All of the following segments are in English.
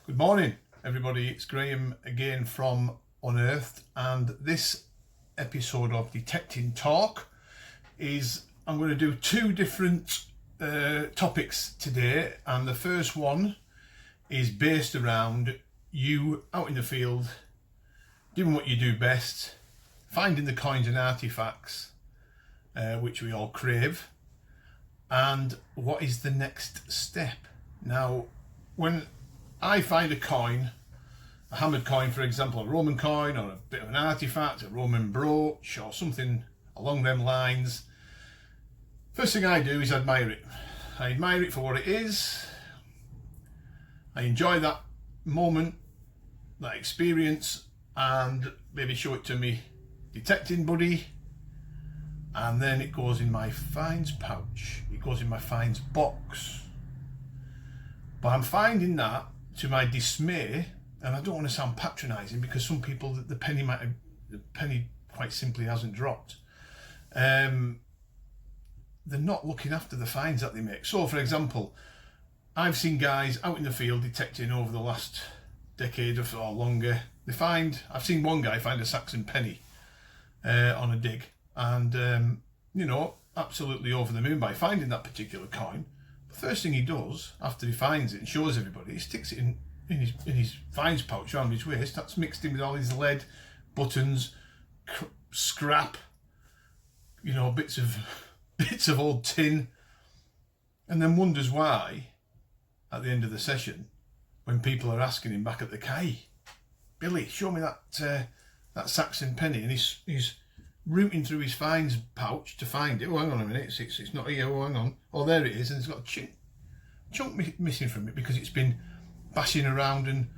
Good morning, everybody. It's Graham again from Unearthed, and this episode of Detecting Talk is I'm going to do two different topics today, and the first one is based around you out in the field doing what you do best, finding the coins and artifacts which we all crave, and what is the next step. Now, when I find a coin, a hammered coin for example, a Roman coin or a bit of an artifact, a Roman brooch or something along them lines, first thing I do is admire it. I admire it for what it is. I enjoy that moment, that experience, and maybe show it to me detecting buddy, and then it goes in my finds pouch, it goes in my finds box. But I'm finding that, to my dismay, and I don't want to sound patronising because some people, the penny quite simply hasn't dropped. They're not looking after the finds that they make. So for example, I've seen guys out in the field detecting over the last decade or longer. I've seen one guy find a Saxon penny on a dig, and absolutely over the moon by finding that particular coin. The first thing he does after he finds it and shows everybody, he sticks it in his finds pouch around his waist. That's mixed in with all his lead, buttons, scrap, bits of old tin, and then wonders why at the end of the session, when people are asking him back at the quay, Billy, show me that Saxon penny, and he's rooting through his finds pouch to find it. Oh, hang on a minute, it's not here. Oh, hang on. Oh, there it is, and it's got a chunk missing from it because it's been bashing around and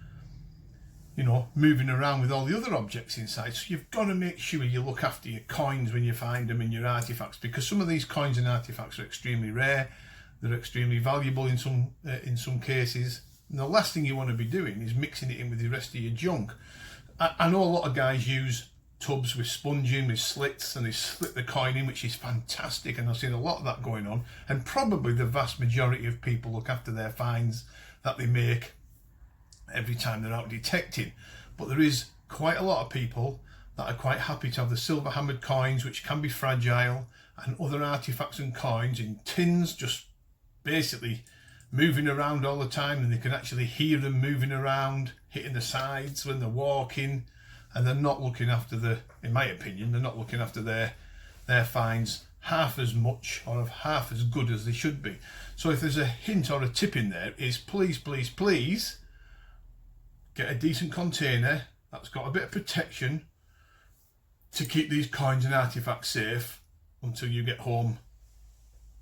moving around with all the other objects inside. So you've got to make sure you look after your coins when you find them and your artifacts, because some of these coins and artifacts are extremely rare. They're extremely valuable in some cases, and the last thing you want to be doing is mixing it in with the rest of your junk. I know a lot of guys use tubs with sponging, with slits, and they split the coin in, which is fantastic, and I've seen a lot of that going on, and probably the vast majority of people look after their finds that they make every time they're out detecting. But there is quite a lot of people that are quite happy to have the silver hammered coins, which can be fragile, and other artifacts and coins in tins, just basically moving around all the time, and they can actually hear them moving around, hitting the sides when they're walking. And they're not looking after in my opinion, they're not looking after their finds half as much or half as good as they should be. So if there's a hint or a tip in there, is please get a decent container that's got a bit of protection to keep these coins and artifacts safe until you get home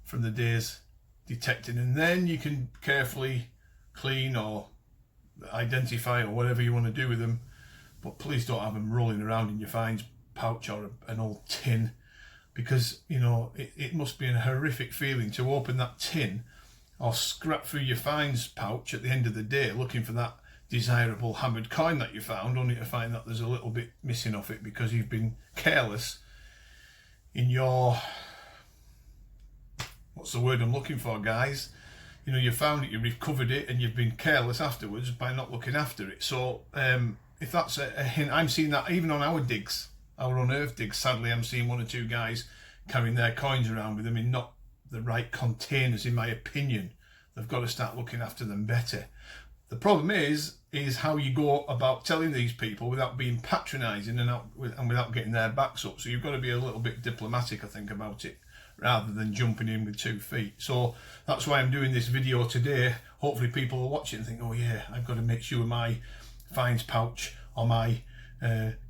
from the day's detecting, and then you can carefully clean or identify or whatever you want to do with them. But please don't have them rolling around in your finds pouch or an old tin, because it must be a horrific feeling to open that tin or scrap through your finds pouch at the end of the day looking for that desirable hammered coin that you found, only to find that there's a little bit missing off it because you've been careless in your, what's the word I'm looking for, guys? You found it, you recovered it, and you've been careless afterwards by not looking after it. So if that's a hint, I'm seeing that even on our digs, our Unearthed digs. Sadly, I'm seeing one or two guys carrying their coins around with them in not the right containers, in my opinion. They've got to start looking after them better. The problem is how you go about telling these people without being patronising and without getting their backs up. So you've got to be a little bit diplomatic, I think, about it, rather than jumping in with 2 feet. So that's why I'm doing this video today. Hopefully people will watch it and think, oh yeah, I've got to make sure my finds pouch or my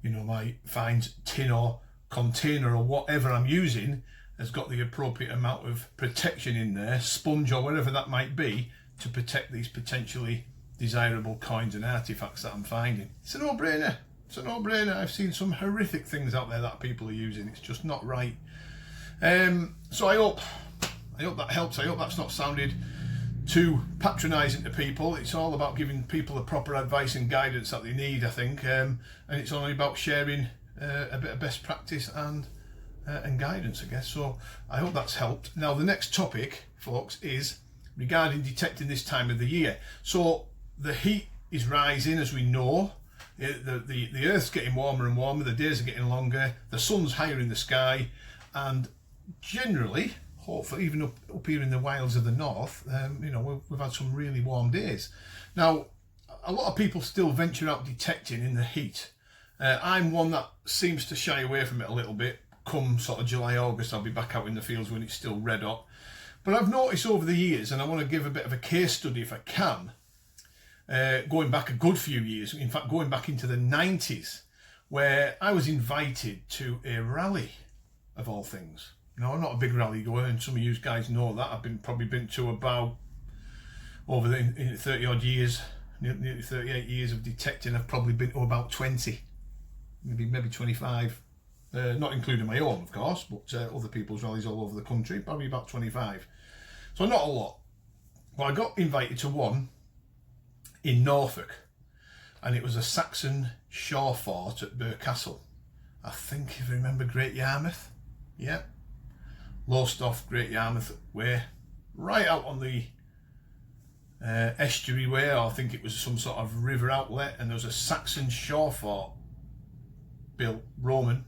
my finds tin or container or whatever I'm using has got the appropriate amount of protection in there, sponge or whatever that might be, to protect these potentially desirable coins and artifacts that I'm finding. It's a no-brainer. It's a no-brainer. I've seen some horrific things out there that people are using. It's just not right. So I hope that helps. I hope that's not sounded too patronising to people. It's all about giving people the proper advice and guidance that they need, I think, and it's only about sharing a bit of best practice and guidance, I guess. So I hope that's helped. Now the next topic, folks, is regarding detecting this time of the year. So the heat is rising, as we know. The Earth's getting warmer and warmer, the days are getting longer, the sun's higher in the sky, and generally, hopefully, even up here in the wilds of the north, we've had some really warm days. Now, a lot of people still venture out detecting in the heat. I'm one that seems to shy away from it a little bit. Come sort of July, August, I'll be back out in the fields when it's still red hot. But I've noticed over the years, and I want to give a bit of a case study if I can, going back a good few years, in fact going back into the 90s, where I was invited to a rally, of all things. No, I'm not a big rally goer, and some of you guys know that. I've probably been to about, over the 30 odd years, nearly 38 years of detecting, I've probably been to about 20, maybe 25, not including my own, of course, but other people's rallies all over the country, probably about 25. So not a lot. Well, I got invited to one in Norfolk, and it was a Saxon shore fort at Burcastle. I think, if I remember, Great Yarmouth. Yeah. Lowestoft, Great Yarmouth way, right out on the estuary way, or I think it was some sort of river outlet, and there was a Saxon shore fort built, Roman.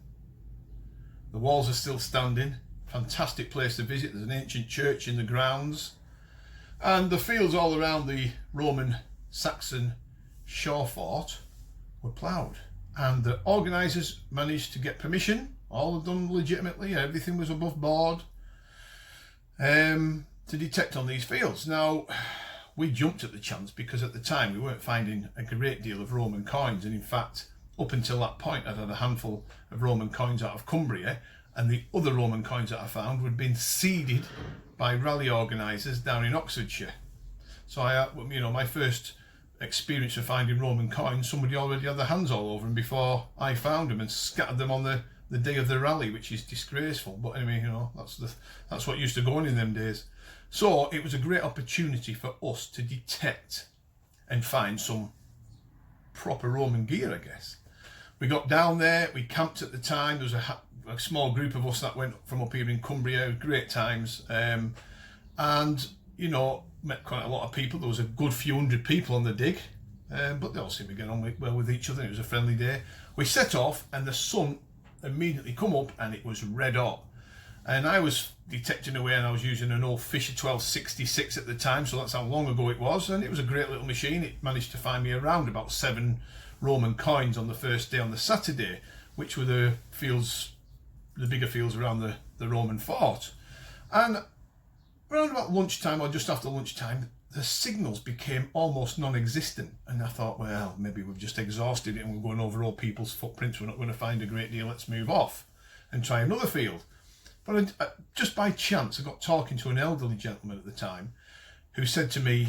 The walls are still standing. Fantastic place to visit. There's an ancient church in the grounds, and the fields all around the Roman Saxon shore fort were ploughed, and the organisers managed to get permission, all of them legitimately, everything was above board, to detect on these fields. Now, we jumped at the chance because at the time we weren't finding a great deal of Roman coins, and in fact up until that point I'd had a handful of Roman coins out of Cumbria, and the other Roman coins that I found had been seeded by rally organisers down in Oxfordshire. So my first experience of finding Roman coins, somebody already had their hands all over them before I found them and scattered them on the day of the rally, which is disgraceful. But anyway, that's what used to go on in them days. So it was a great opportunity for us to detect and find some proper Roman gear, I guess. We got down there, we camped at the time. There was a small group of us that went from up here in Cumbria, great times. And, met quite a lot of people. There was a good few hundred people on the dig, but they all seemed to get on well with each other. It was a friendly day. We set off, and the sun immediately come up, and it was red hot. And I was detecting away, and I was using an old Fisher 1266 at the time, so that's how long ago it was. And it was a great little machine. It managed to find me around about 7 Roman coins on the first day, on the Saturday, which were the bigger fields around the Roman fort. And around about lunchtime, or just after lunchtime, the signals became almost non-existent, and I thought, well, maybe we've just exhausted it and we're going over all people's footprints, we're not going to find a great deal, let's move off and try another field. But just by chance, I got talking to an elderly gentleman at the time who said to me,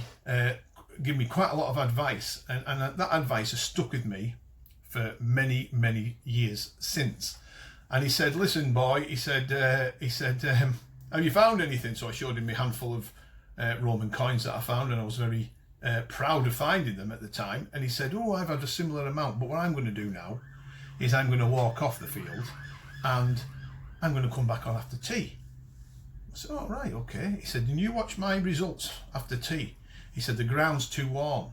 give me quite a lot of advice, and that advice has stuck with me for many, many years since. And he said, listen boy, he said, have you found anything? So I showed him my handful of Roman coins that I found, and I was very proud of finding them at the time. And he said, oh, I've had a similar amount, but what I'm going to do now is I'm going to walk off the field and I'm going to come back on after tea. I said, oh, right, okay. He said, and you watch my results after tea. He said, the ground's too warm.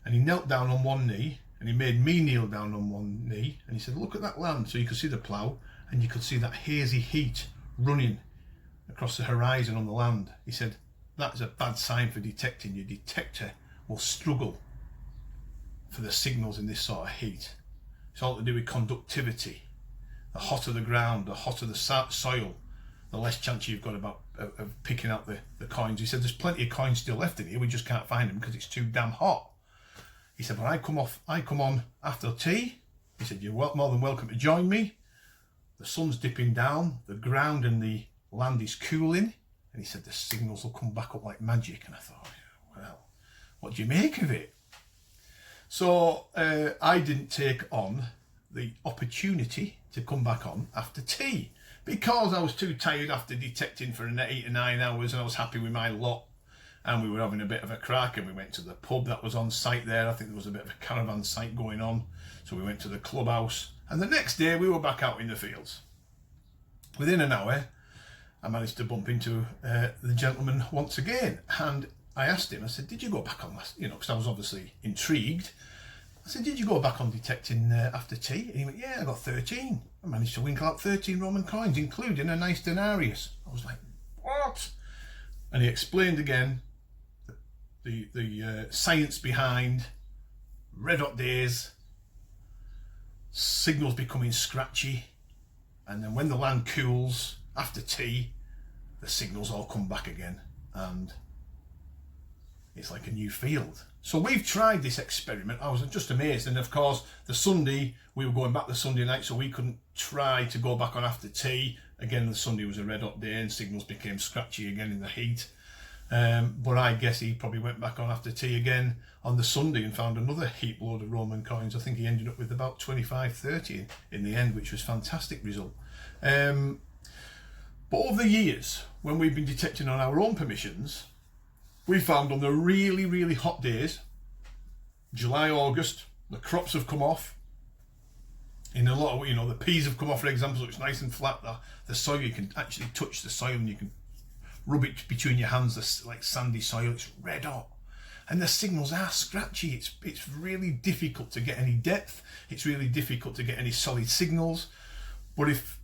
And he knelt down on one knee, and he made me kneel down on one knee, and he said, look at that land. So you could see the plough, and you could see that hazy heat running across the horizon on the land. He said, that's a bad sign for detecting. Your detector will struggle for the signals in this sort of heat. It's all to do with conductivity. The hotter the ground, the hotter the soil, the less chance you've got of picking up the coins. He said, there's plenty of coins still left in here, we just can't find them because it's too damn hot. He said, when I come on after tea, he said, you're more than welcome to join me. The sun's dipping down, the ground and the land is cooling, and he said the signals will come back up like magic. And I thought, well, what do you make of it? So I didn't take on the opportunity to come back on after tea because I was too tired after detecting for 8 or 9 hours, and I was happy with my lot, and we were having a bit of a crack, and we went to the pub that was on site there. I think there was a bit of a caravan site going on, so we went to the clubhouse, and the next day we were back out in the fields. Within an hour I managed to bump into the gentleman once again, and I asked him, I said, did you go back on last, because I was obviously intrigued. I said, did you go back on detecting after tea? And he went, yeah, I got 13. I managed to winkle out 13 Roman coins, including a nice denarius. I was like, what? And he explained again the science behind red hot days, signals becoming scratchy, and then when the land cools after tea, the signals all come back again, and it's like a new field. So we've tried this experiment. I was just amazed. And of course, the Sunday, we were going back the Sunday night, so we couldn't try to go back on after tea. Again, the Sunday was a red hot day and signals became scratchy again in the heat. But I guess he probably went back on after tea again on the Sunday and found another heap load of Roman coins. I think he ended up with about 25, 30 in the end, which was a fantastic result. But over the years, when we've been detecting on our own permissions, we found on the really, really hot days, July, August, the crops have come off. In a lot of, the peas have come off, for example, so it's nice and flat. The soil, you can actually touch the soil and you can rub it between your hands, like sandy soil. It's red hot. And the signals are scratchy. It's really difficult to get any depth. It's really difficult to get any solid signals. But if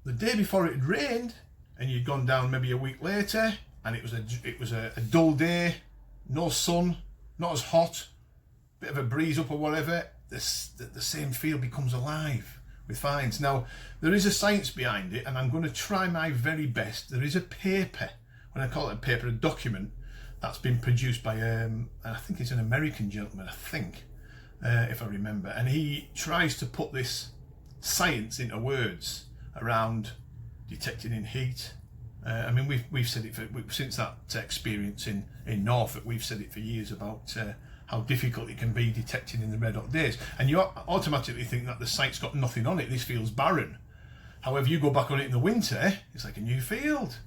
the day before it had rained and you'd gone down maybe a week later and it was a dull day, no sun, not as hot, bit of a breeze up or whatever, the same field becomes alive with finds. Now, there is a science behind it, and I'm going to try my very best. There is a paper, when I call it a paper, a document that's been produced by, I think it's an American gentleman, if I remember, and he tries to put this science into words around detecting in heat. I mean, we've said it since that experience in Norfolk. We've said it for years about how difficult it can be detecting in the red hot days, and you automatically think that the site's got nothing on it. This field's barren. However, you go back on it in the winter, it's like a new field.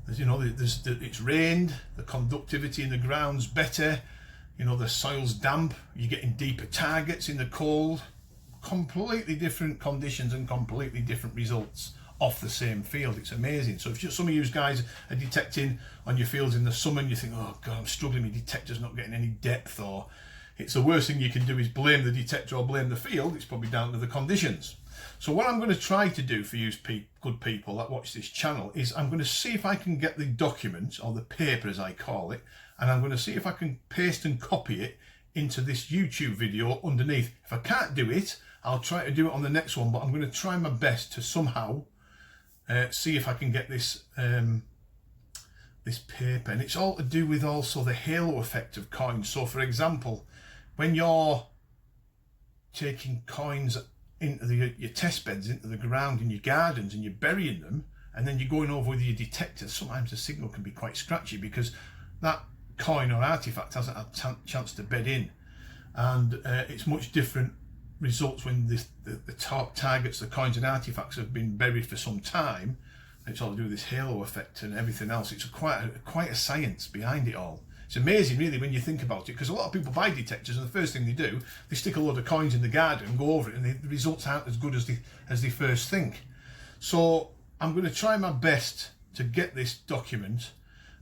It's rained, the conductivity in the ground's better. The soil's damp. You're getting deeper targets in the cold. Completely different conditions and completely different results off the same field. It's amazing. So if some of you guys are detecting on your fields in the summer and you think, oh God, I'm struggling, my detector's not getting any depth, or it's the worst thing you can do is blame the detector or blame the field, it's probably down to the conditions. So what I'm going to try to do for you good people that watch this channel is I'm going to see if I can get the document, or the paper as I call it, and I'm going to see if I can paste and copy it into this YouTube video underneath. If I can't do it, I'll try to do it on the next one, but I'm going to try my best to somehow see if I can get this this paper. And it's all to do with also the halo effect of coins. So for example, when you're taking coins into your test beds, into the ground in your gardens, and you're burying them, and then you're going over with your detector, sometimes the signal can be quite scratchy because that coin or artifact hasn't had a chance to bed in, and it's much different results when the top targets, the coins and artifacts, have been buried for some time. It's all to do with this halo effect and everything else. It's quite a science behind it all. It's amazing really when you think about it, because a lot of people buy detectors and the first thing they do, they stick a load of coins in the garden and go over it, and the results aren't as good as they first think. So I'm going to try my best to get this document,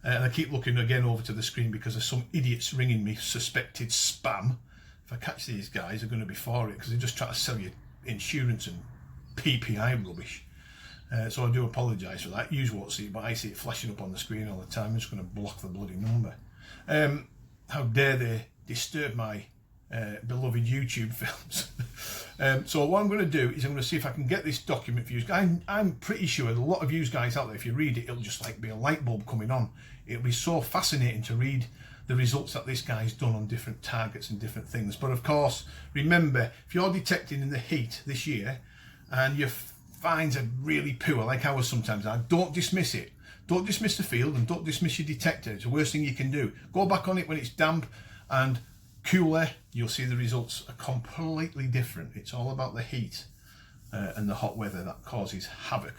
and I keep looking again over to the screen because there's some idiots ringing me, suspected spam. If I catch these guys, they're going to be for it, because they just try to sell you insurance and PPI rubbish. So I do apologise for that. You won't see it, but I see it flashing up on the screen all the time. I'm just going to block the bloody number. How dare they disturb my beloved YouTube films. So what I'm going to do is I'm going to see if I can get this document for you. I'm pretty sure that a lot of you guys out there, if you read it, it'll just like be a light bulb coming on. It'll be so fascinating to read the results that this guy's done on different targets and different things. But of course, remember, if you're detecting in the heat this year and your finds are really poor, like ours sometimes are, don't dismiss it. Don't dismiss the field and don't dismiss your detector. It's the worst thing you can do. Go back on it when it's damp and cooler. You'll see the results are completely different. It's all about the heat and the hot weather that causes havoc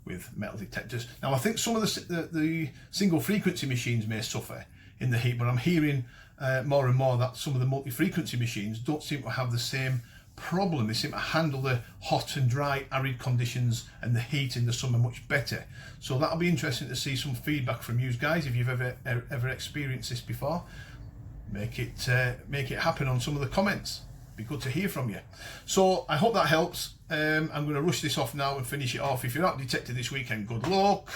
with metal detectors. Now, I think some of the single frequency machines may suffer in the heat, but I'm hearing more and more that some of the multi-frequency machines don't seem to have the same problem. They seem to handle the hot and dry arid conditions and the heat in the summer much better. So that'll be interesting to see some feedback from you guys. If you've ever experienced this before, make it happen on some of the comments. Be good to hear from you. So I hope that helps. I'm going to rush this off now and finish it off. If you're out detecting this weekend, good luck.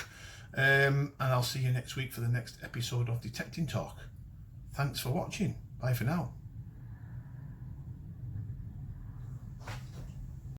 And I'll see you next week for the next episode of Detecting Talk. Thanks for watching. Bye for now.